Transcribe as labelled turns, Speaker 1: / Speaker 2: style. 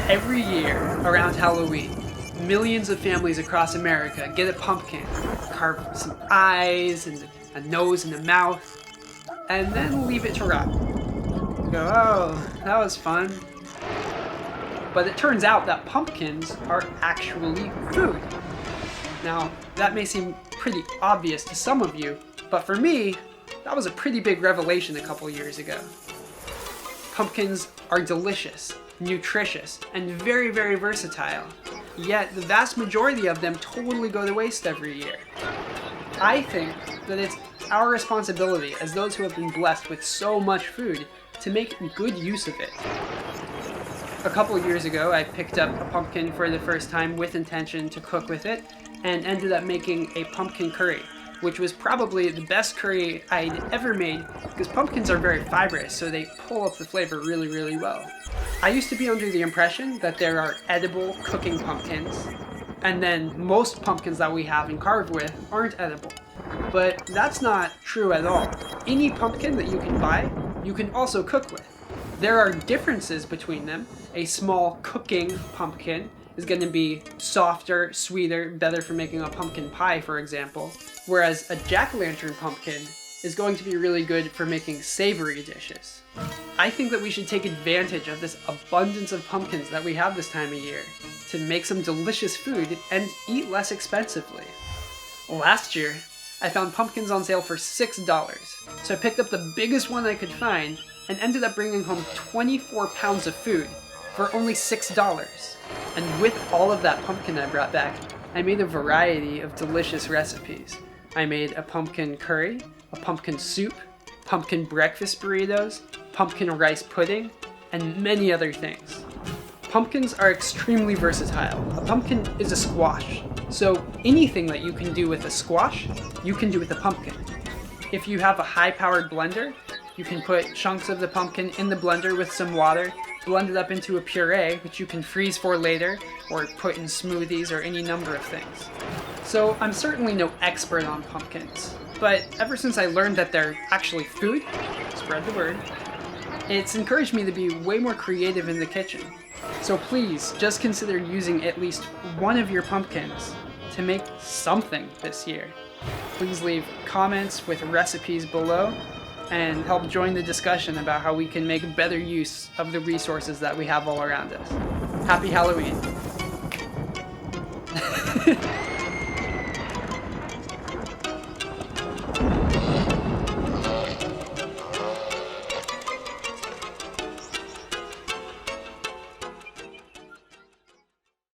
Speaker 1: Every year around Halloween, millions of families across America get a pumpkin, carve some eyes and a nose and a mouth, and then leave it to rot. Go, oh, that was fun. But it turns out that pumpkins are actually food. Now, that may seem pretty obvious to some of you, but for me, that was a pretty big revelation a couple years ago. Pumpkins are delicious, nutritious, and very, very versatile. Yet the vast majority of them totally go to waste every year. I think that it's our responsibility as those who have been blessed with so much food to make good use of it. A couple years ago, I picked up a pumpkin for the first time with intention to cook with it, and ended up making a pumpkin curry, which was probably the best curry I'd ever made because pumpkins are very fibrous, so they pull up the flavor really, really well. I used to be under the impression that there are edible cooking pumpkins, and then most pumpkins that we have and carve with aren't edible. But that's not true at all. Any pumpkin that you can buy, you can also cook with. There are differences between them. A small cooking pumpkin is going to be softer, sweeter, better for making a pumpkin pie, for example, whereas a jack-o'-lantern pumpkin is going to be really good for making savory dishes. I think that we should take advantage of this abundance of pumpkins that we have this time of year to make some delicious food and eat less expensively. Last year, I found pumpkins on sale for $6, so I picked up the biggest one I could find and ended up bringing home 24 pounds of food for only $6. And with all of that pumpkin I brought back, I made a variety of delicious recipes. I made a pumpkin curry, a pumpkin soup, pumpkin breakfast burritos, pumpkin rice pudding, and many other things. Pumpkins are extremely versatile. A pumpkin is a squash, so anything that you can do with a squash, you can do with a pumpkin. If you have a high-powered blender, you can put chunks of the pumpkin in the blender with some water, blend it up into a puree, which you can freeze for later, or put in smoothies or any number of things. So I'm certainly no expert on pumpkins, but ever since I learned that they're actually food, spread the word, it's encouraged me to be way more creative in the kitchen. So please, just consider using at least one of your pumpkins to make something this year. Please leave comments with recipes below and help join the discussion about how we can make better use of the resources that we have all around us. Happy Halloween!